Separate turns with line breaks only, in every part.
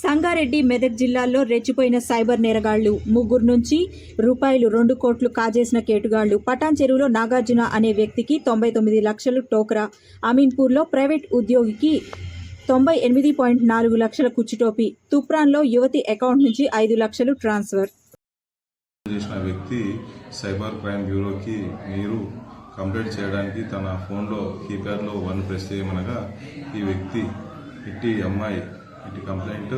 సంగారెడ్డి, మెదక్ జిల్లాల్లో రెచ్చిపోయిన సైబర్ నేరగాళ్లు. ముగ్గురు నుంచి రూపాయలు 2 కోట్లు కాజేసిన కేటుగాళ్లు. పటాన్ చెరువులో నాగార్జున అనే వ్యక్తికి 99 లక్షలు టోకరా. అమీన్పూర్లో ప్రైవేట్ ఉద్యోగికి 98.4 లక్షల కుచ్చుటోపీ. తుప్రాన్లో యువతి అకౌంట్ నుంచి 5 లక్షలు ట్రాన్స్ఫర్.
చేసిన వ్యక్తి సైబర్ క్రైమ్ బ్యూరోకి మీరు కంప్లైంట్ చేయడానికి తన ఫోన్లో కీప్యాడ్లో 1 ప్రెస్ చేయమనగా ఈ వ్యక్తి ఇట్టి అమ్మాయి ఇటు కంప్లైంట్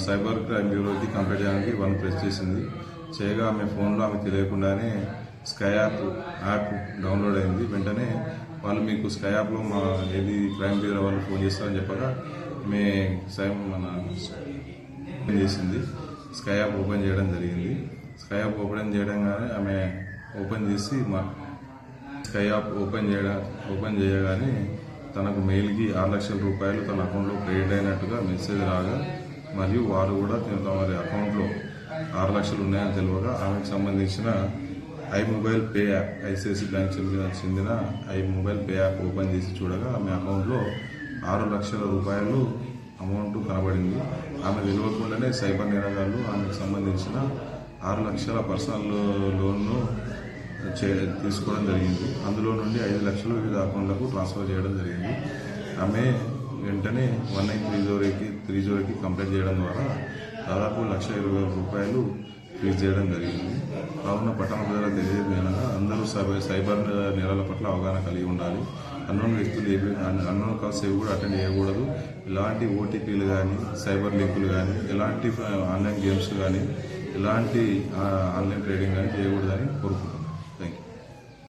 సైబర్ క్రైమ్ బ్యూరోకి కంప్లైంట్ చేయడానికి 1 ప్రెస్ చేసింది. చేయగా ఆమె ఫోన్లో ఆమె తెలియకుండానే స్కై యాప్ డౌన్లోడ్ అయింది. వెంటనే వాళ్ళు మీకు స్కై యాప్లో మా ఏది క్రైమ్ బ్యూరో వాళ్ళు ఫోన్ చేస్తారని చెప్పగా చేసింది. స్కై యాప్ ఓపెన్ చేయడం జరిగింది. స్కై యాప్ ఓపెన్ చేయడంగానే ఆమె ఓపెన్ చేసి మా స్కై యాప్ ఓపెన్ చేయగానే తనకు మెయిల్కి 6 లక్షల రూపాయలు తన అకౌంట్లో క్రెడిట్ అయినట్టుగా మెసేజ్ రాగా, మరియు వారు కూడా వారి అకౌంట్లో 6 లక్షలు ఉన్నాయని తెలియగా ఆమెకు సంబంధించిన mobile pay app ICICI bank చెందిన మొబైల్ పే యాప్ ఓపెన్ చేసి చూడగా ఆమె అకౌంట్లో 6 లక్షల రూపాయలు అమౌంట్ కనబడింది. ఆమె తెలియకుండానే సైబర్ నేరగాళ్లు ఆమెకు సంబంధించిన 6 లక్షల పర్సనల్ లోన్ను తీసుకోవడం జరిగింది. అందులో నుండి 5 లక్షలు వివిధ అకౌంట్లకు ట్రాన్స్ఫర్ చేయడం జరిగింది. ఆమె వెంటనే 19303కి కంప్లైంట్ చేయడం ద్వారా దాదాపు 1,20,000 రూపాయలు ఫ్రీజ్ చేయడం జరిగింది. కావున పట్టణ ప్రజలకు తెలియజేయగా అందరూ సైబర్ నేరాల పట్ల అవగాహన కలిగి ఉండాలి. అన్నోన్ వ్యక్తులు అన్నోన్ కాల్స్ ఏవి కూడా అటెండ్ చేయకూడదు. ఇలాంటి ఓటీపీలు కానీ, సైబర్ లింకులు కానీ, ఎలాంటి ఆన్లైన్ గేమ్స్ కానీ, ఎలాంటి ఆన్లైన్ ట్రేడింగ్ కానీ చేయకూడదని కోరుకుంటున్నాను.